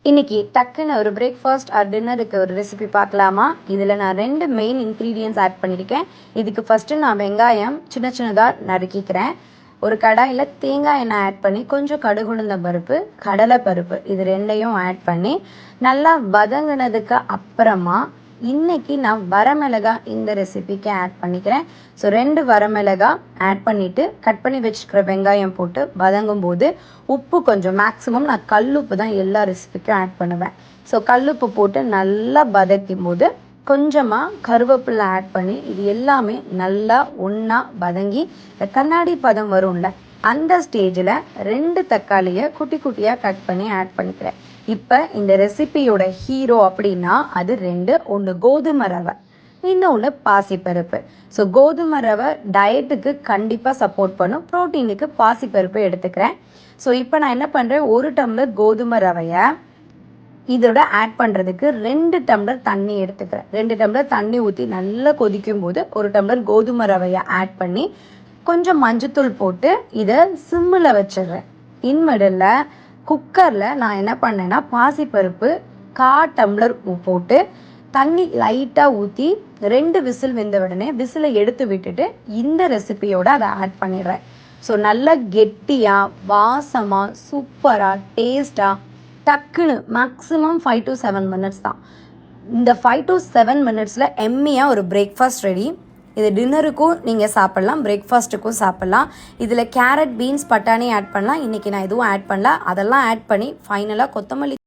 இன்னைக்கு டக்குன்னு ஒரு பிரேக்ஃபாஸ்ட் ஆர் டின்னருக்கு ஒரு ரெசிபி பார்க்கலாமா? இதில் நான் 2 மெயின் இன்க்ரீடியன்ட்ஸ் ஆட் பண்ணியிருக்கேன். இதுக்கு ஃபஸ்ட்டு நான் வெங்காயம் சின்ன சின்னதாக நறுக்கிக்கிறேன். ஒரு கடாயில் தேங்காய் எண்ணெய் ஆட் பண்ணி கொஞ்சம் கடுகுளுந்த பருப்பு, கடலை பருப்பு இது 2யும் ஆட் பண்ணி நல்லா வதங்கினதுக்கு அப்புறமா இன்னைக்கு நான் வரமிளகாய் இந்த ரெசிபிக்கு ஆட் பண்ணிக்கிறேன். ஸோ 2 வரமிளகாய் ஆட் பண்ணிவிட்டு கட் பண்ணி வச்சுக்கிற வெங்காயம் போட்டு வதங்கும் போது உப்பு கொஞ்சம் மேக்ஸிமம் நான் கல்லுப்பு தான் எல்லா ரெசிபிக்கும் ஆட் பண்ணுவேன். ஸோ கல்லுப்பு போட்டு நல்லா வதக்கும் போது கொஞ்சமாக கருவேப்பிலை ஆட் பண்ணி இது எல்லாமே நல்லா ஒன்றா வதங்கி கண்ணாடி பதம் வரும்ல, அந்த ஸ்டேஜில் 2 தக்காளியை குட்டி குட்டியாக கட் பண்ணி ஆட் பண்ணிக்கிறேன். இப்போ இந்த ரெசிபியோட ஹீரோ அப்படின்னா அது 2, ஒன்று கோதுமை ரவை, இன்னொன்று பாசிப்பருப்பு. ஸோ கோதுமை ரவை டயட்டுக்கு கண்டிப்பாக சப்போர்ட் பண்ணும், ப்ரோட்டீனுக்கு பாசிப்பருப்பு எடுத்துக்கிறேன். ஸோ இப்போ நான் என்ன பண்ணுறேன், 1 டம்ளர் கோதுமை ரவையை இதோட ஆட் பண்ணுறதுக்கு 2 டம்ளர் தண்ணி எடுத்துக்கிறேன். 2 டம்ளர் தண்ணி ஊற்றி நல்லா கொதிக்கும் போது 1 டம்ளர் கோதுமை ரவையை ஆட் பண்ணி கொஞ்சம் மஞ்சத்தூள் போட்டு இதை சிம்மில் வச்சிடுறேன். இன்மிடலில் குக்கரில் நான் என்ன பண்ணேன்னா பாசிப்பருப்பு 1/4 டம்ளர் போட்டு தண்ணி லைட்டாக ஊற்றி 2 விசில் வெந்த உடனே விசிலை எடுத்து விட்டுட்டு இந்த ரெசிபியோடு அதை ஆட் பண்ணிடுறேன். ஸோ நல்லா கெட்டியாக வாசமாக சூப்பராக டேஸ்ட்டாக டக்குன்னு மேக்ஸிமம் 5 to 7 மினிட்ஸ் தான். இந்த 5 to 7 மினிட்ஸில் எம்மியாக ஒரு பிரேக்ஃபாஸ்ட் ரெடி. இது டின்னருக்கும் நீங்கள் சாப்பிட்லாம், பிரேக்ஃபாஸ்ட்டுக்கும் சாப்பிட்லாம். இதில் கேரட், பீன்ஸ், பட்டாணி ஆட் பண்ணலாம். இன்றைக்கி நான் எதுவும் ஆட் பண்ணல. அதெல்லாம் ஆட் பண்ணி ஃபைனலாக கொத்தமல்லி